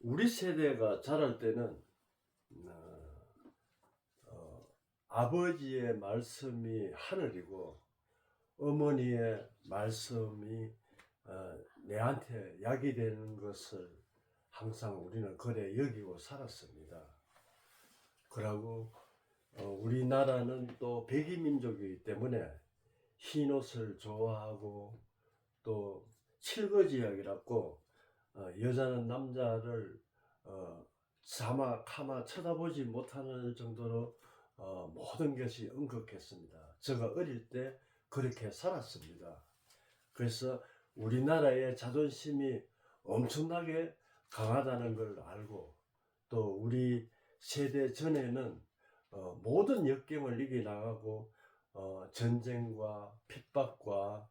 우리 세대가 자랄 때는 아버지의 말씀이 하늘이고 어머니의 말씀이 내한테 약이 되는 것을 항상 우리는 그래 여기고 살았습니다. 그러고 우리나라는 또 백이민족이기 때문에 흰옷을 좋아하고 또 칠거지약이라고 여자는 남자를 사마 카마 쳐다보지 못하는 정도로 모든 것이 엄격했습니다. 제가 어릴 때 그렇게 살았습니다. 그래서 우리나라의 자존심이 엄청나게 강하다는 걸 알고 또 우리 세대 전에는 모든 역경을 이겨나가고 전쟁과 핍박과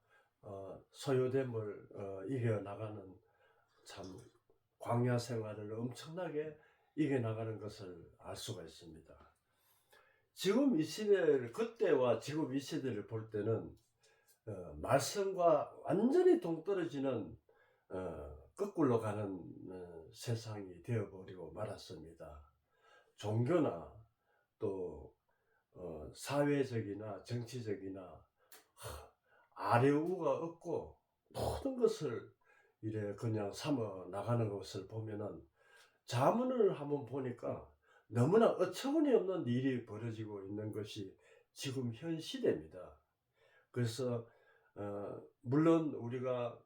소요됨을 이겨나가는 참 광야 생활을 엄청나게 이겨나가는 것을 알 수가 있습니다. 지금 이 시대를 그때와 지금 이 시대를 볼 때는 말씀과 완전히 동떨어지는 거꾸로 가는 세상이 되어버리고 말았습니다. 종교나 또 사회적이나 정치적이나 아뢰우가 없고 모든 것을 이래 그냥 삼아 나가는 것을 보면은 자문을 한번 보니까 너무나 어처구니 없는 일이 벌어지고 있는 것이 지금 현 시대입니다. 그래서 물론 우리가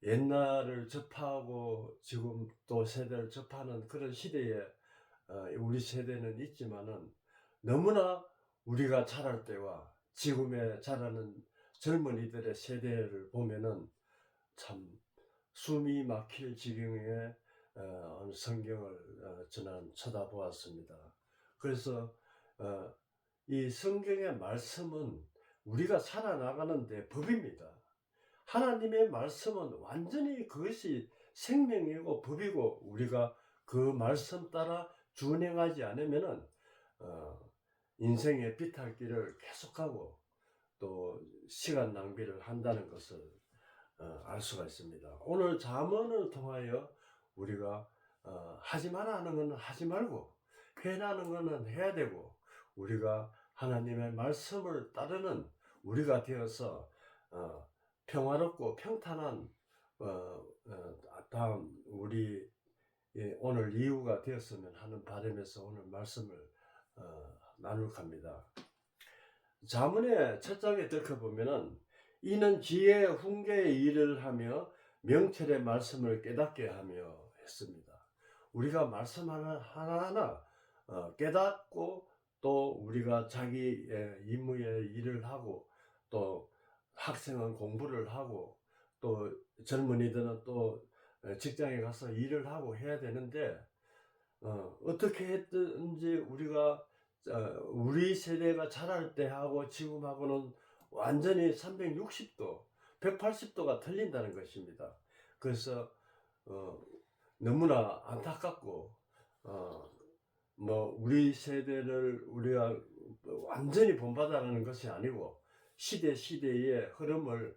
옛날을 접하고 지금 또 세대를 접하는 그런 시대에 우리 세대는 있지만은 너무나 우리가 자랄 때와 지금에 자라는 젊은이들의 세대를 보면은 참 숨이 막힐 지경의 성경을 저는 쳐다보았습니다. 그래서 이 성경의 말씀은 우리가 살아나가는데 법입니다. 하나님의 말씀은 완전히 그것이 생명이고 법이고 우리가 그 말씀 따라 준행하지 않으면은 인생의 비탈길을 계속하고 또 시간 낭비를 한다는 것을 알 수가 있습니다. 오늘 잠언을 통하여 우리가 하지 말아 하는 것은 하지 말고 해라는 것은 해야 되고 우리가 하나님의 말씀을 따르는 우리가 되어서 평화롭고 평탄한 다음 우리 오늘 이후가 되었으면 하는 바람에서 오늘 말씀을 나눌 합니다. 잠언의 첫 장에 들어보면은 이는 지혜 훈계의 일을 하며 명철의 말씀을 깨닫게 하며 했습니다. 우리가 말씀 하나하나 깨닫고 또 우리가 자기 임무의 일을 하고 또 학생은 공부를 하고 또 젊은이들은 또 직장에 가서 일을 하고 해야 되는데 어떻게 했든지 우리가 우리 세대가 자랄 때 하고 지금하고는 완전히 360도, 180도가 틀린다는 것입니다. 그래서 너무나 안타깝고 우리 세대를 우리가 완전히 본받아라는 것이 아니고 시대의 흐름을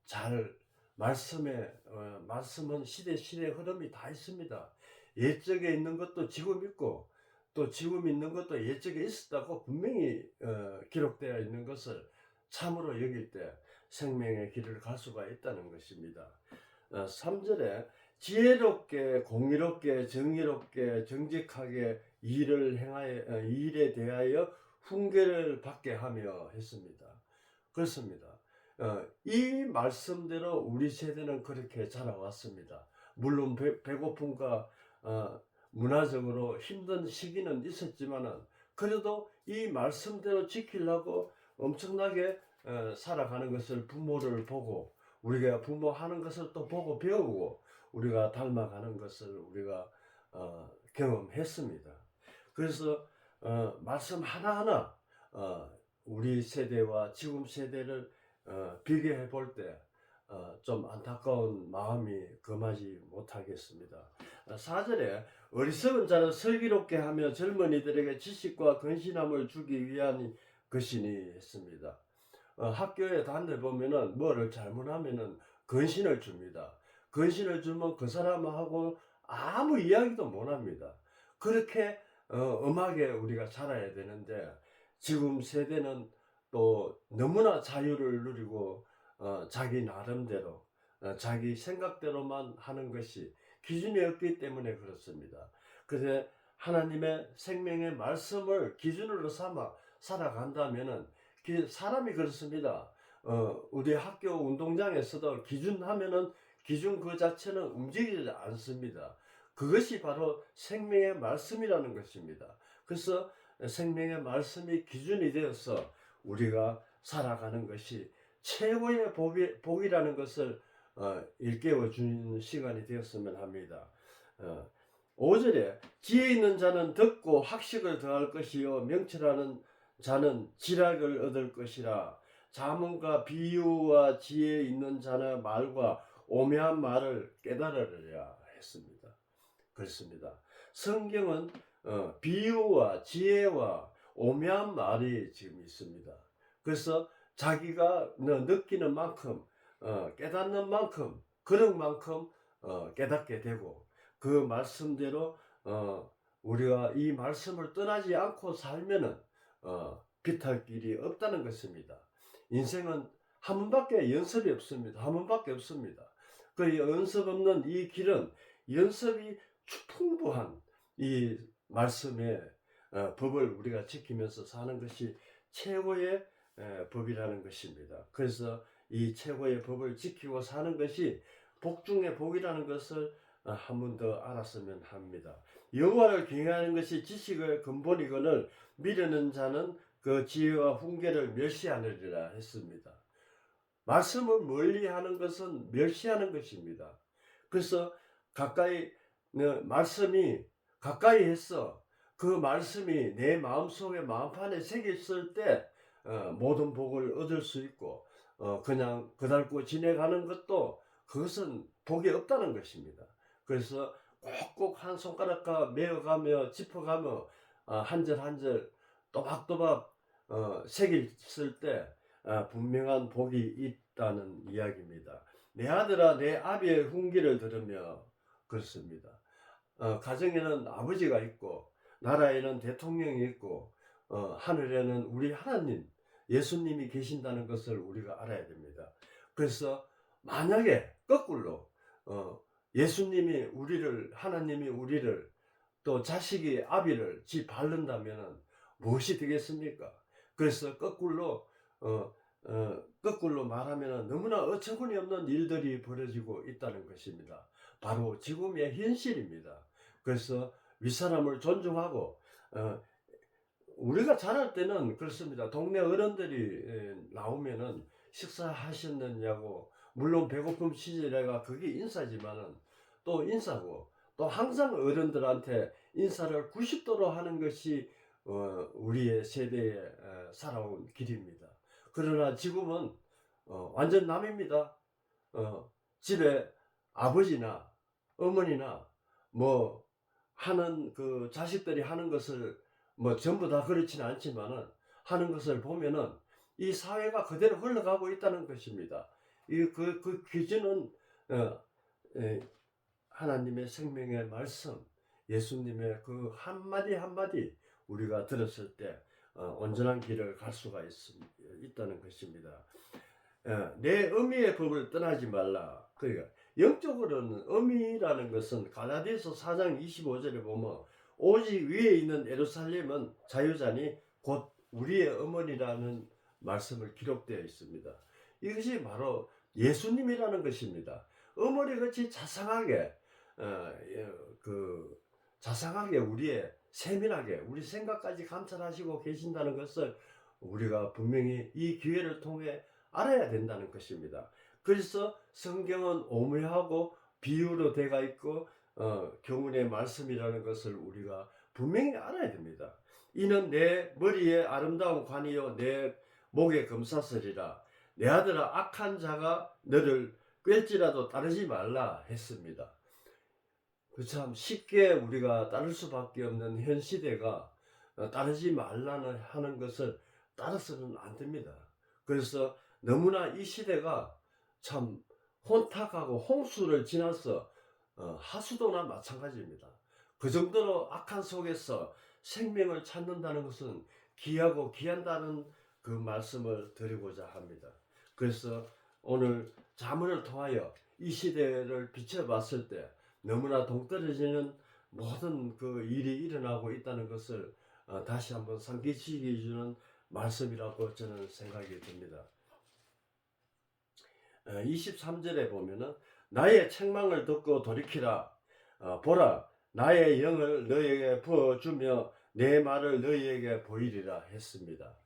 잘 말씀은 시대의 흐름이 다 있습니다. 옛적에 있는 것도 지금 있고 또 지금 있는 것도 옛적에 있었다고 분명히 기록되어 있는 것을 참으로 여길 때 생명의 길을 갈 수가 있다는 것입니다. 3절에 지혜롭게 공의롭게 정의롭게 정직하게 일에 대하여 훈계를 받게 하며 했습니다. 그렇습니다. 이 말씀대로 우리 세대는 그렇게 자라왔습니다. 물론 배고픔과 문화적으로 힘든 시기는 있었지만은 그래도 이 말씀대로 지키려고 엄청나게 살아가는 것을 부모를 보고 우리가 부모 하는 것을 또 보고 배우고 우리가 닮아가는 것을 우리가 경험했습니다. 그래서 말씀 하나하나 우리 세대와 지금 세대를 비교해 볼 때 좀 안타까운 마음이 금하지 못하겠습니다. 4절에 어리석은 자는 슬기롭게 하며 젊은이들에게 지식과 근신함을 주기 위한 것이니 했습니다. 학교에 다니다 보면은 뭐를 잘못하면은 근신을 줍니다. 근신을 주면 그 사람하고 아무 이야기도 못 합니다. 그렇게 엄하게 우리가 자라야 되는데 지금 세대는 또 너무나 자유를 누리고 자기 나름대로 자기 생각대로만 하는 것이 기준이 없기 때문에 그렇습니다. 그래서 하나님의 생명의 말씀을 기준으로 삼아 살아간다면은 사람이 그렇습니다. 우리 학교 운동장에서도 기준하면은 기준 그 자체는 움직이지 않습니다. 그것이 바로 생명의 말씀이라는 것입니다. 그래서 생명의 말씀이 기준이 되어서 우리가 살아가는 것이 최고의 복이라는 것을 일깨워 주는 시간이 되었으면 합니다. 5절에 지혜 있는 자는 듣고 학식을 더할 것이요 명철하는 자는 지략을 얻을 것이라. 자문과 비유와 지혜 있는 자의 말과 오묘한 말을 깨달으리라 했습니다. 그렇습니다. 성경은 비유와 지혜와 오묘한 말이 지금 있습니다. 그래서 자기가 느끼는 만큼 깨닫는 만큼 그런 만큼 깨닫게 되고 그 말씀대로 우리가 이 말씀을 떠나지 않고 살면은 빛할 길이 없다는 것입니다. 인생은 한 번밖에 연습이 없습니다. 한 번밖에 없습니다. 그 연습 없는 이 길은 연습이 풍부한 이 말씀의 법을 우리가 지키면서 사는 것이 최고의 법이라는 것입니다. 그래서 이 최고의 법을 지키고 사는 것이 복 중의 복이라는 것을 한 번 더 알았으면 합니다. 여호와를 경외하는 것이 지식의 근본이거늘 미루는 자는 그 지혜와 훈계를 멸시하느니라 했습니다. 말씀을 멀리하는 것은 멸시하는 것입니다. 그래서 가까이 말씀이 가까이 해서 그 말씀이 내 마음속에 마음판에 새겼을 때 모든 복을 얻을 수 있고 그냥 그달고 지내가는 것도 그것은 복이 없다는 것입니다. 그래서 꼭꼭 한 손가락과 메어가며 짚어가며 한 절 한 절 또박또박 새겼을 때 분명한 복이 있다는 이야기입니다. 내 아들아 내 아비의 훈계를 들으며 그렇습니다. 가정에는 아버지가 있고 나라에는 대통령이 있고 하늘에는 우리 하나님 예수님이 계신다는 것을 우리가 알아야 됩니다. 그래서 만약에 거꾸로 예수님이 우리를 하나님이 우리를 또 자식이 아비를 바른다면 무엇이 되겠습니까? 그래서 거꾸로 말하면 너무나 어처구니 없는 일들이 벌어지고 있다는 것입니다. 바로 지금의 현실입니다. 그래서 윗사람을 존중하고 우리가 자랄 때는 그렇습니다. 동네 어른들이 나오면은 식사하셨느냐고, 물론 배고픔 시절에가 그게 인사지만은 또 인사고, 또 항상 어른들한테 인사를 90도로 하는 것이 우리의 세대에 살아온 길입니다. 그러나 지금은 완전 남입니다. 집에 아버지나 어머니나 뭐 하는 그 자식들이 하는 것을 뭐 전부 다 그렇지는 않지만은 하는 것을 보면은 이 사회가 그대로 흘러가고 있다는 것입니다. 그 기준은 하나님의 생명의 말씀, 예수님의 그 한마디 한마디 우리가 들었을 때 온전한 길을 갈 수가 있다는 것입니다. 내 의미의 법을 떠나지 말라. 그러니까 영적으로는 의미라는 것은 갈라디아서 4장 25절에 보면 오직 위에 있는 예루살렘은 자유자니 곧 우리의 어머니라는 말씀을 기록되어 있습니다. 이것이 바로 예수님이라는 것입니다. 어머니같이 자상하게 자상하게 우리의 세밀하게 우리 생각까지 감찰하시고 계신다는 것을 우리가 분명히 이 기회를 통해 알아야 된다는 것입니다. 그래서 성경은 오묘하고 비유로 되어 있고 교훈의 말씀이라는 것을 우리가 분명히 알아야 됩니다. 이는 내 머리에 아름다운 관이요 내 목에 금사슬이라. 내 아들아 악한 자가 너를 꿰지라도 따르지 말라 했습니다. 참 쉽게 우리가 따를 수밖에 없는 현 시대가 따르지 말라는 하는 것을 따라서는 안 됩니다. 그래서 너무나 이 시대가 참 혼탁하고 홍수를 지나서 하수도나 마찬가지입니다. 그 정도로 악한 속에서 생명을 찾는다는 것은 귀하고 귀한다는 그 말씀을 드리고자 합니다. 그래서 오늘 자문을 통하여 이 시대를 비춰봤을 때 너무나 동떨어지는 모든 그 일이 일어나고 있다는 것을 다시 한번 상기시켜 주는 말씀이라고 저는 생각이 듭니다. 23절에 보면은 나의 책망을 듣고 돌이키라. 보라, 나의 영을 너희에게 부어주며 내 말을 너희에게 보이리라 했습니다.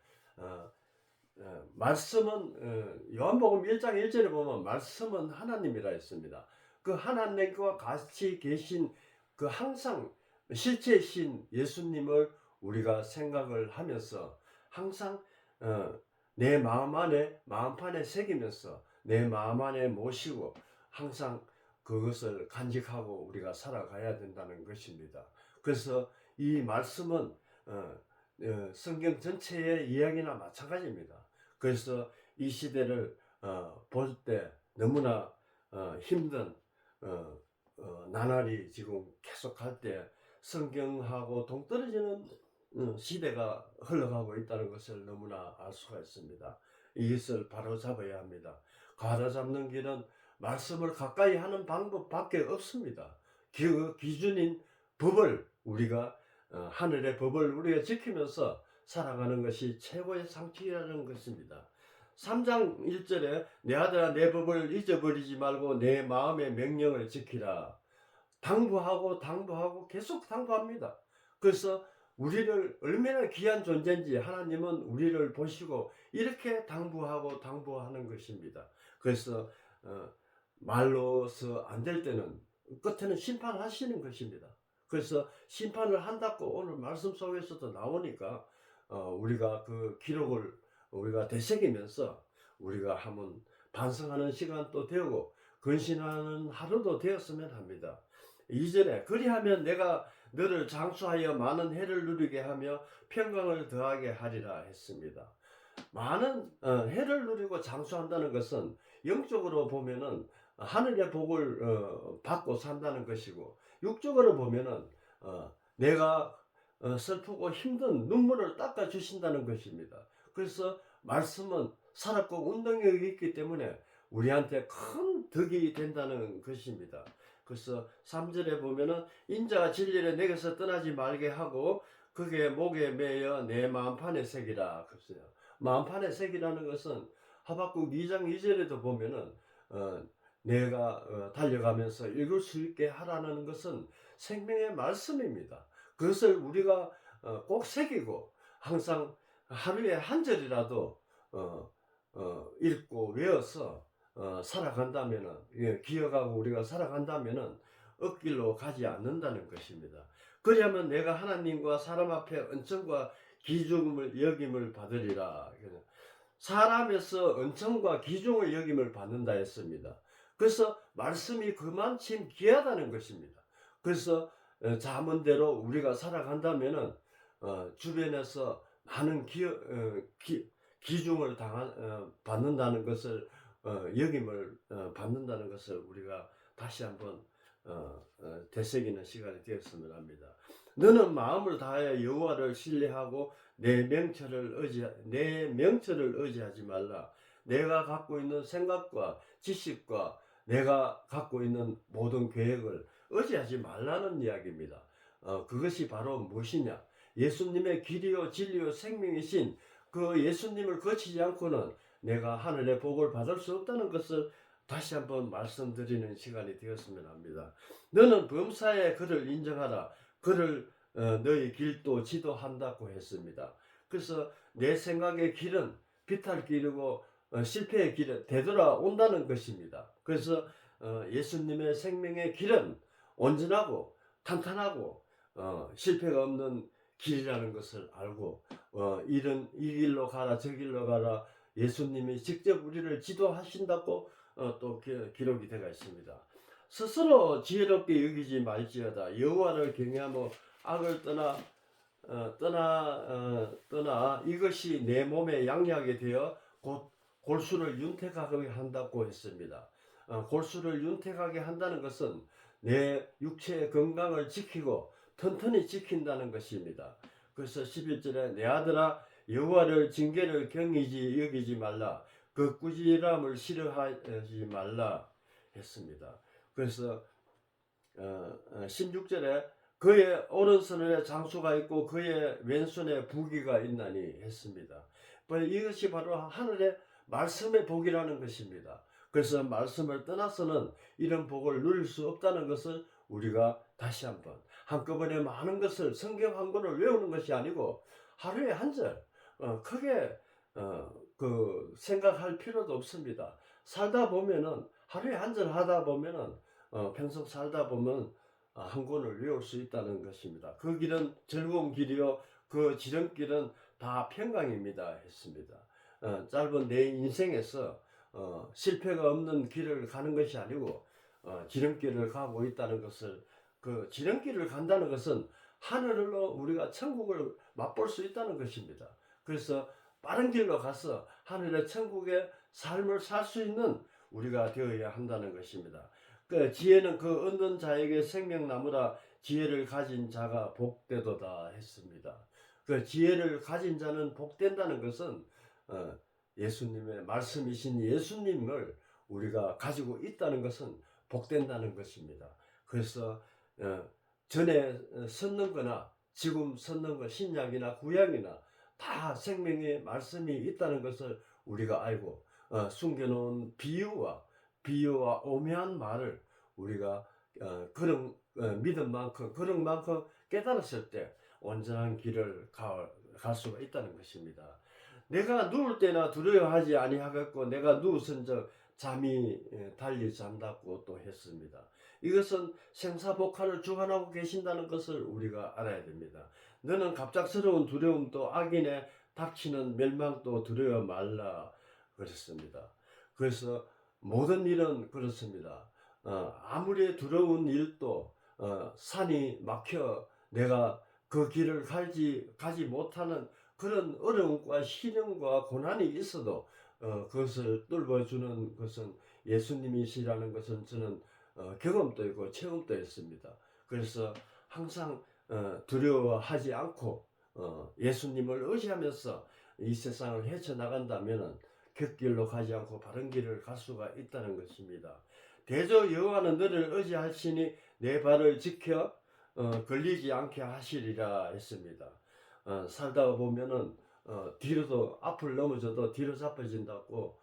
말씀은 요한복음 1장 1절에 보면 말씀은 하나님이라 했습니다. 그 하나님과 같이 계신 그 항상 실체이신 예수님을 우리가 생각을 하면서 항상 내 마음 안에 마음판에 새기면서 내 마음 안에 모시고 항상 그것을 간직하고 우리가 살아가야 된다는 것입니다. 그래서 이 말씀은 성경 전체의 이야기나 마찬가지입니다. 그래서 이 시대를 볼 때 너무나 힘든 나날이 지금 계속할 때 성경하고 동떨어지는 시대가 흘러가고 있다는 것을 너무나 알 수가 있습니다. 이것을 바로잡아야 합니다. 바로잡는 길은 말씀을 가까이 하는 방법밖에 없습니다. 그 기준인 법을 우리가 하늘의 법을 우리가 지키면서 살아가는 것이 최고의 상식이라는 것입니다. 3장 1절에 내 아들아 내 법을 잊어버리지 말고 내 마음의 명령을 지키라. 당부하고 계속 당부합니다. 그래서 우리를 얼마나 귀한 존재인지 하나님은 우리를 보시고 이렇게 당부하는 것입니다. 그래서 말로서 안 될 때는 끝에는 심판을 하시는 것입니다. 그래서 심판을 한다고 오늘 말씀 속에서도 나오니까 우리가 그 기록을 우리가 되새기면서 우리가 한번 반성하는 시간도 되고 근신하는 하루도 되었으면 합니다. 이전에 그리하면 내가 너를 장수하여 많은 해를 누리게 하며 평강을 더하게 하리라 했습니다. 많은 해를 누리고 장수한다는 것은 영적으로 보면은 하늘의 복을 받고 산다는 것이고 육적으로 보면은 내가 슬프고 힘든 눈물을 닦아 주신다는 것입니다. 그래서 말씀은 살았고 운동력이 있기 때문에 우리한테 큰 덕이 된다는 것입니다. 그래서 3절에 보면은 인자가 진리를 내게서 떠나지 말게 하고 그게 목에 매여 내 마음판에 새기라. 그랬어요. 마음판에 새기라는 것은 하박국 2장 2절에도 보면은 내가 달려가면서 읽을 수 있게 하라는 것은 생명의 말씀입니다. 그것을 우리가 꼭 새기고 항상 하루에 한 절이라도 읽고 외워서 살아간다면은 기억하고 우리가 살아간다면은 억길로 가지 않는다는 것입니다. 그리하면 내가 하나님과 사람 앞에 은총과 기중을 여김을 받으리라. 사람에서 은총과 기중을 여김을 받는다 했습니다. 그래서 말씀이 그만큼 귀하다는 것입니다. 그래서 자문대로 우리가 살아간다면은 주변에서 많은 기중을 받는다는 것을 여김을 받는다는 것을 우리가 다시 한번 되새기는 시간이 되었으면 합니다. 너는 마음을 다하여 여호와를 신뢰하고 내 명철을 의지하지 말라. 내가 갖고 있는 생각과 지식과 내가 갖고 있는 모든 계획을 의지하지 말라는 이야기입니다. 그것이 바로 무엇이냐? 예수님의 길이요 진리요 생명이신 그 예수님을 거치지 않고는 내가 하늘의 복을 받을 수 없다는 것을 다시 한번 말씀드리는 시간이 되었으면 합니다. 너는 범사에 그를 인정하라. 그를 너희 길도 지도한다고 했습니다. 그래서 내 생각의 길은 비탈길이고 실패의 길은 되돌아온다는 것입니다. 그래서 예수님의 생명의 길은 온전하고 탄탄하고 실패가 없는 길이라는 것을 알고 이 길로 가라 저 길로 가라 예수님이 직접 우리를 지도하신다고 또 기록이 되어 있습니다. 스스로 지혜롭게 여기지 말지어다. 여호와를 경외하며 악을 떠나 이것이 내 몸에 양약이 되어 곧 골수를 윤택하게 한다고 했습니다. 골수를 윤택하게 한다는 것은 내 육체의 건강을 지키고 튼튼히 지킨다는 것입니다. 그래서 11절에 내 아들아 여호와를 징계를 경이지 여기지 말라 그 꾸지람을 싫어하지 말라 했습니다. 그래서 16절에 그의 오른손에 장수가 있고 그의 왼손에 부귀가 있나니 했습니다. 이것이 바로 하늘의 말씀의 복이라는 것입니다. 그래서 말씀을 떠나서는 이런 복을 누릴 수 없다는 것을 우리가 다시 한꺼번에 많은 것을 성경 한 권을 외우는 것이 아니고 하루에 한 절 크게 생각할 필요도 없습니다. 살다 보면은 하루에 한 절 하다 보면은 평생 살다 보면 한 권을 외울 수 있다는 것입니다. 그 길은 즐거운 길이요 그 지름길은 다 평강입니다 했습니다. 짧은 내 인생에서 실패가 없는 길을 가는 것이 아니고 지름길을 가고 있다는 것을 그 지름길을 간다는 것은 하늘로 우리가 천국을 맛볼 수 있다는 것입니다. 그래서 빠른 길로 가서 하늘의 천국의 삶을 살 수 있는 우리가 되어야 한다는 것입니다. 그 지혜는 그 얻는 자에게 생명나무라 지혜를 가진 자가 복되도다 했습니다. 그 지혜를 가진 자는 복된다는 것은 예수님의 말씀이신 예수님을 우리가 가지고 있다는 것은 복된다는 것입니다. 그래서 전에 섰는 거나 지금 섰는 거 신약이나 구약이나 다 생명의 말씀이 있다는 것을 우리가 알고 숨겨놓은 비유와 오묘한 말을 우리가 그런 믿은 만큼 그런 만큼 깨달았을 때 온전한 길을 갈 수가 있다는 것입니다. 내가 누울 때나 두려워하지 아니하겠고 내가 누우선적 잠이 달리 잠답고 또 했습니다. 이것은 생사복화를 주관하고 계신다는 것을 우리가 알아야 됩니다. 너는 갑작스러운 두려움도 악인의 닥치는 멸망도 두려워 말라 그랬습니다. 그래서 모든 일은 그렇습니다. 아무리 두려운 일도 산이 막혀 내가 그 길을 가지 못하는 그런 어려움과 시련과 고난이 있어도 그것을 뚫어주는 것은 예수님이시라는 것은 저는 경험도 있고 체험도 했습니다. 그래서 항상 두려워하지 않고 예수님을 의지하면서 이 세상을 헤쳐나간다면 곁길로 가지 않고 바른 길을 갈 수가 있다는 것입니다. 대저 여호와는 너를 의지하시니 내 발을 지켜 걸리지 않게 하시리라 했습니다. 살다가 보면은 뒤로도 앞을 넘어져도 뒤로 잡혀진다고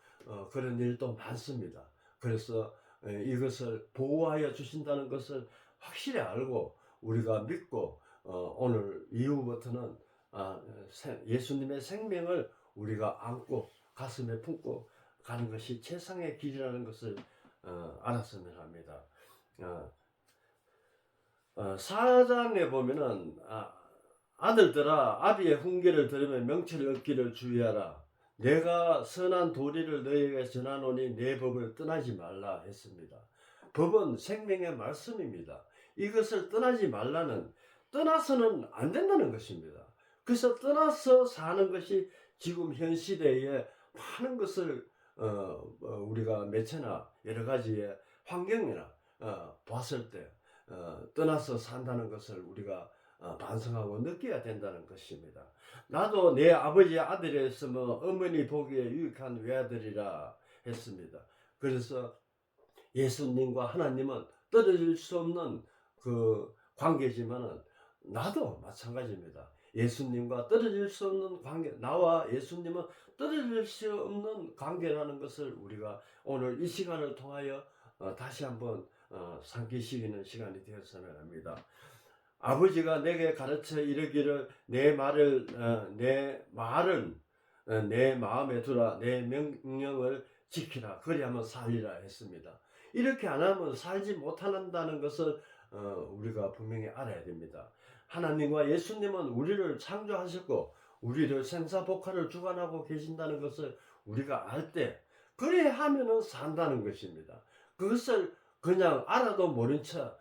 그런 일도 많습니다. 그래서 이것을 보호하여 주신다는 것을 확실히 알고 우리가 믿고 오늘 이후부터는 예수님의 생명을 우리가 안고 가슴에 품고 가는 것이 최상의 길이라는 것을 알았으면 합니다. 4장에 보면은 아들들아 아비의 훈계를 들으며 명철을 얻기를 주의하라. 내가 선한 도리를 너희에게 전하노니 내 법을 떠나지 말라 했습니다. 법은 생명의 말씀입니다. 이것을 떠나지 말라는 떠나서는 안 된다는 것입니다. 그래서 떠나서 사는 것이 지금 현 시대에 많은 것을 우리가 매체나 여러 가지의 환경이나 봤을 때 떠나서 산다는 것을 우리가 반성하고 느껴야 된다는 것입니다. 나도 내 아버지의 아들이었으면 어머니 보기에 유익한 외아들이라 했습니다. 그래서 예수님과 하나님은 떨어질 수 없는 그 관계지만은 나도 마찬가지입니다. 예수님과 떨어질 수 없는 관계, 나와 예수님은 떨어질 수 없는 관계라는 것을 우리가 오늘 이 시간을 통하여 다시 한번 삼키시기는 시간이 되었으면 합니다. 아버지가 내게 가르쳐 이르기를 내 말은 내 마음에 두라 내 명령을 지키라 그리하면 살리라 했습니다. 이렇게 안 하면 살지 못한다는 것을 우리가 분명히 알아야 됩니다. 하나님과 예수님은 우리를 창조하셨고 우리를 생사복화를 주관하고 계신다는 것을 우리가 알 때 그래 하면은 산다는 것입니다. 그것을 그냥 알아도 모른 척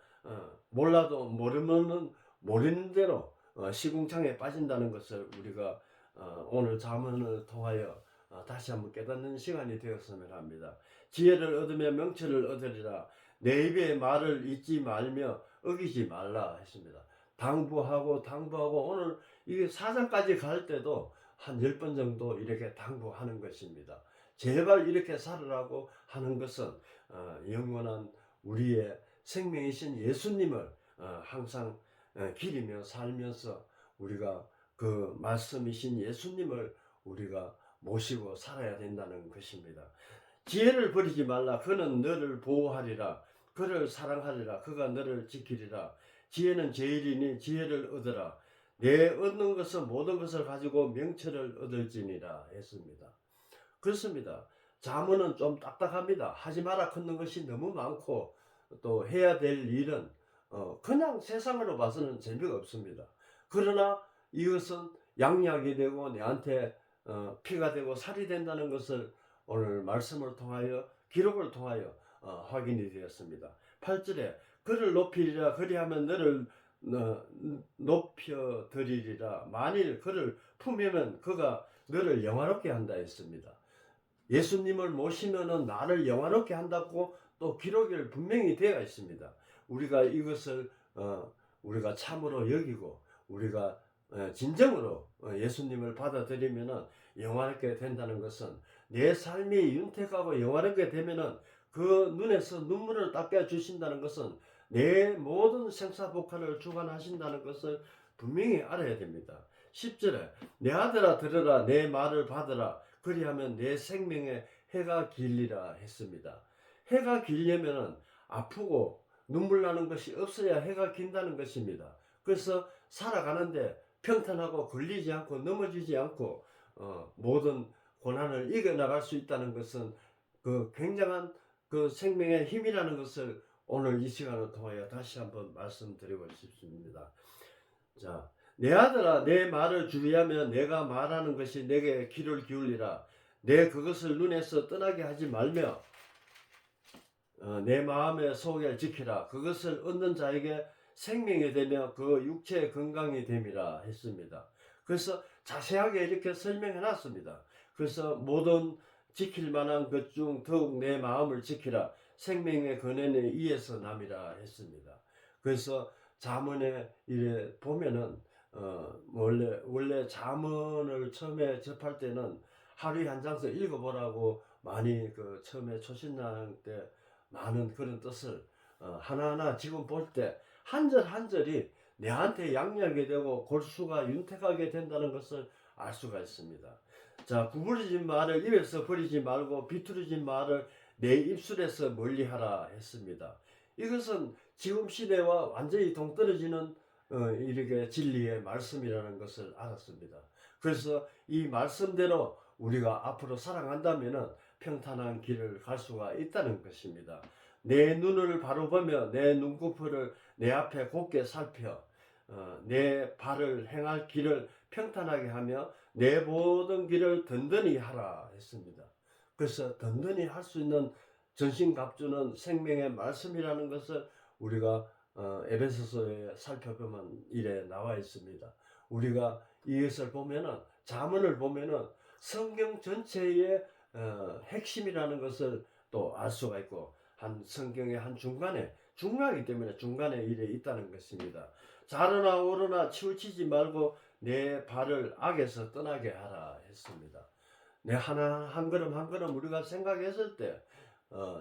몰라도 모르면은 모르는 대로 시궁창에 빠진다는 것을 우리가 오늘 잠언을 통하여 다시 한번 깨닫는 시간이 되었으면 합니다. 지혜를 얻으며 명철을 얻으리라. 내 입의 말을 잊지 말며 어기지 말라 했습니다. 당부하고 오늘 이게 사장까지 갈 때도 한 10번 정도 이렇게 당부하는 것입니다. 제발 이렇게 살으라고 하는 것은 영원한 우리의 생명이신 예수님을 항상 기리며 살면서 우리가 그 말씀이신 예수님을 우리가 모시고 살아야 된다는 것입니다. 지혜를 버리지 말라. 그는 너를 보호하리라. 그를 사랑하리라. 그가 너를 지키리라. 지혜는 제일이니 지혜를 얻으라. 내 얻는 것은 모든 것을 가지고 명철을 얻을지니라 했습니다. 그렇습니다. 자문은 좀 딱딱합니다. 하지 마라 걷는 것이 너무 많고 또 해야 될 일은 그냥 세상으로 봐서는 재미가 없습니다. 그러나 이것은 양약이 되고 내한테 피가 되고 살이 된다는 것을 오늘 말씀을 통하여 기록을 통하여 확인이 되었습니다. 8절에 그를 높이리라. 그리하면 너를 높여드리리라. 만일 그를 품으면 그가 너를 영화롭게 한다 했습니다. 예수님을 모시면은 나를 영화롭게 한다고 또 기록이 분명히 되어 있습니다. 우리가 이것을 우리가 참으로 여기고 우리가 진정으로 예수님을 받아들이면은 영화롭게 된다는 것은 내 삶이 윤택하고 영화롭게 되면은 그 눈에서 눈물을 닦여 주신다는 것은 내 모든 생사복화를 주관하신다는 것을 분명히 알아야 됩니다. 10절에 내 아들아 들으라. 내 말을 받으라. 그리하면 내 생명에 해가 길리라 했습니다. 해가 길려면은 아프고 눈물 나는 것이 없어야 해가 긴다는 것입니다. 그래서 살아가는데 평탄하고 걸리지 않고 넘어지지 않고 모든 고난을 이겨나갈 수 있다는 것은 그 굉장한 그 생명의 힘이라는 것을 오늘 이 시간을 통하여 다시 한번 말씀드리고 싶습니다. 자, 내 아들아 내 말을 주의하면 내가 말하는 것이 내게 귀를 기울이라. 내 그것을 눈에서 떠나게 하지 말며 내 마음의 소원을 지키라. 그것을 얻는 자에게 생명이 되며 그 육체의 건강이 됨이라 했습니다. 그래서 자세하게 이렇게 설명해 놨습니다. 그래서 모든 지킬 만한 것 중 더욱 내 마음을 지키라. 생명의 근원에 이에서 남이라 했습니다. 그래서 잠언에 이래 보면은 원래 잠언을 처음에 접할 때는 하루에 한 장씩 읽어보라고 많이 그 처음에 초신랑 때 많은 그런 뜻을 하나하나 지금 볼 때 한 절 한 절이 내한테 양약이 되고 골수가 윤택하게 된다는 것을 알 수가 있습니다. 자, 구부러진 말을 입에서 버리지 말고 비뚤어진 말을 내 입술에서 멀리하라 했습니다. 이것은 지금 시대와 완전히 동떨어지는 이렇게 진리의 말씀이라는 것을 알았습니다. 그래서 이 말씀대로 우리가 앞으로 살아간다면 평탄한 길을 갈 수가 있다는 것입니다. 내 눈을 바로 보며 내 눈꺼풀을 내 앞에 곱게 살펴 내 발을 행할 길을 평탄하게 하며 내 모든 길을 든든히 하라 했습니다. 그래서 든든히 할 수 있는 전신갑주는 생명의 말씀이라는 것을 우리가 에베소서에 살펴보면 이래 나와 있습니다. 우리가 이것을 보면은 잠언을 보면은 성경 전체의 핵심이라는 것을 또 알 수가 있고 한 성경의 한 중간하기 때문에 중간에 이래 있다는 것입니다. 자르나 오르나 치우치지 말고 내 발을 악에서 떠나게 하라 했습니다. 내 하나 한 걸음 한 걸음 우리가 생각했을 때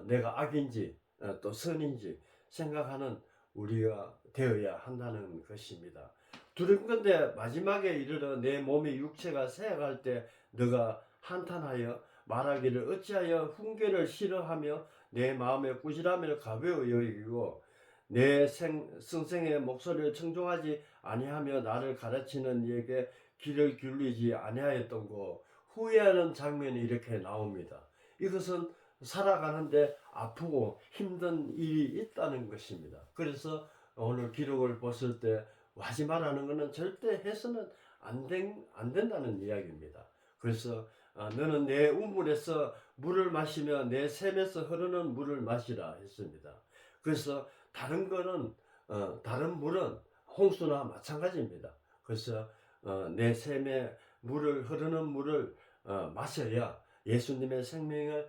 내가 악인지 또 선인지 생각하는 우리가 되어야 한다는 것입니다. 두렵건대 마지막에 이르러 내 몸의 육체가 쇠약할 때 너가 한탄하여 말하기를 어찌하여 훈계를 싫어하며 내 마음의 꾸지람을 가벼워 여기고 내 선생의 목소리를 청종하지 아니하며 나를 가르치는 이에게 귀를 기울이지 아니하였던고 후회하는 장면이 이렇게 나옵니다. 이것은 살아가는데 아프고 힘든 일이 있다는 것입니다. 그래서 오늘 기록을 봤을 때 하지 말라는 것은 절대 해서는 안 된다는 이야기입니다. 그래서 너는 내 우물에서 물을 마시며 내 샘에서 흐르는 물을 마시라 했습니다. 그래서 다른 물은 홍수나 마찬가지입니다. 그래서 내 샘에 흐르는 물을 마셔야 예수님의 생명의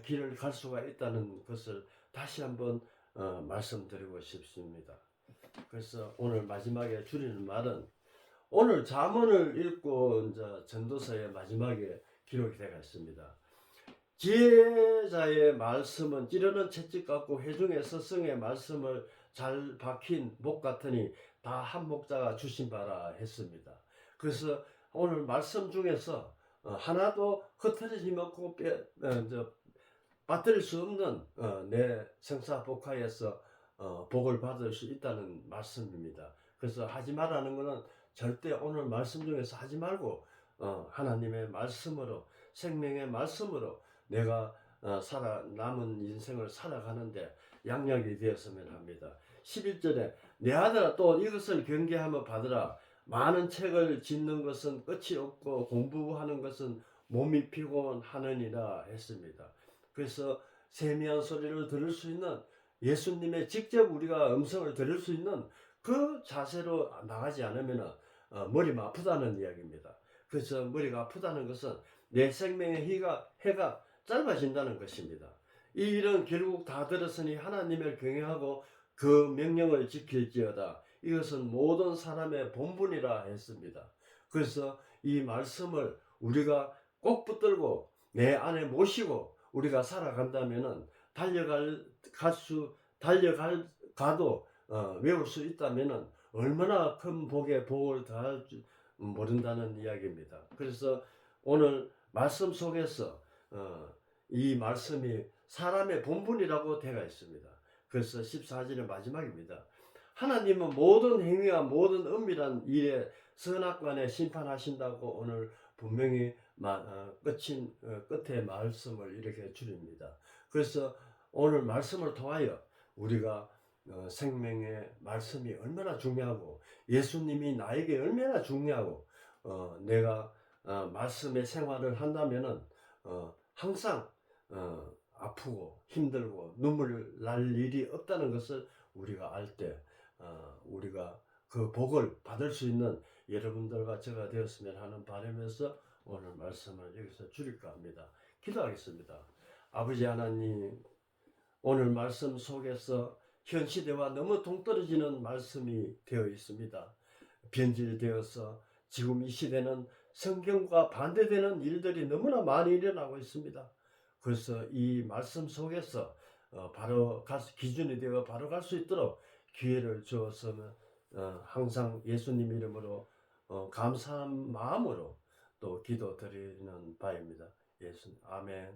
길을 갈 수가 있다는 것을 다시 한번 말씀드리고 싶습니다. 그래서 오늘 마지막에 줄이는 말은 오늘 잠언을 읽고 이제 전도서의 마지막에 기록이 되어 있습니다. 지혜자의 말씀은 찌르는 채찍 같고 회중의 스승의 말씀을 잘 박힌 목 같으니 다 한 목자가 주신 바라 했습니다. 그래서 오늘 말씀 중에서 하나도 흩어지지 않고 빠뜨릴 수 없는 내 생사복화에서 복을 받을 수 있다는 말씀입니다. 그래서 하지 말라는 것은 절대 오늘 말씀 중에서 하지 말고 하나님의 말씀으로 생명의 말씀으로 내가 남은 인생을 살아가는데 양약이 되었으면 합니다. 11절에 내 아들아 또 이것을 경계하며 받으라. 많은 책을 짓는 것은 끝이 없고 공부하는 것은 몸이 피곤하느니라 했습니다. 그래서 세미한 소리를 들을 수 있는 예수님의 직접 우리가 음성을 들을 수 있는 그 자세로 나가지 않으면 머리가 아프다는 이야기입니다. 그래서 머리가 아프다는 것은 내 생명의 해가 짧아진다는 것입니다. 이 일은 결국 다 들었으니 하나님을 경외하고 그 명령을 지킬지어다. 이것은 모든 사람의 본분이라 했습니다. 그래서 이 말씀을 우리가 꼭 붙들고 내 안에 모시고 우리가 살아간다면은 달려가도 외울 수 있다면은 얼마나 큰 복을 더할 줄 모른다는 이야기입니다. 그래서 오늘 말씀 속에서 이 말씀이 사람의 본분이라고 되어 있습니다. 그래서 14절의 마지막입니다. 하나님은 모든 행위와 모든 은밀한 일에 선악간에 심판하신다고 오늘 분명히 끝에 말씀을 이렇게 줄입니다. 그래서 오늘 말씀을 통하여 우리가 생명의 말씀이 얼마나 중요하고 예수님이 나에게 얼마나 중요하고 내가 말씀의 생활을 한다면은 항상 아프고 힘들고 눈물 날 일이 없다는 것을 우리가 알 때 우리가 그 복을 받을 수 있는 여러분들과 제가 되었으면 하는 바람에서 오늘 말씀을 여기서 줄일까 합니다. 기도하겠습니다. 아버지 하나님, 오늘 말씀 속에서 현 시대와 너무 동떨어지는 말씀이 되어 있습니다. 변질되어서 지금 이 시대는 성경과 반대되는 일들이 너무나 많이 일어나고 있습니다. 그래서 이 말씀 속에서 바로 기준이 되어 바로 갈 수 있도록 기회를 주어서 항상 예수님 이름으로 감사한 마음으로 또 기도드리는 바입니다. 예수님, 아멘.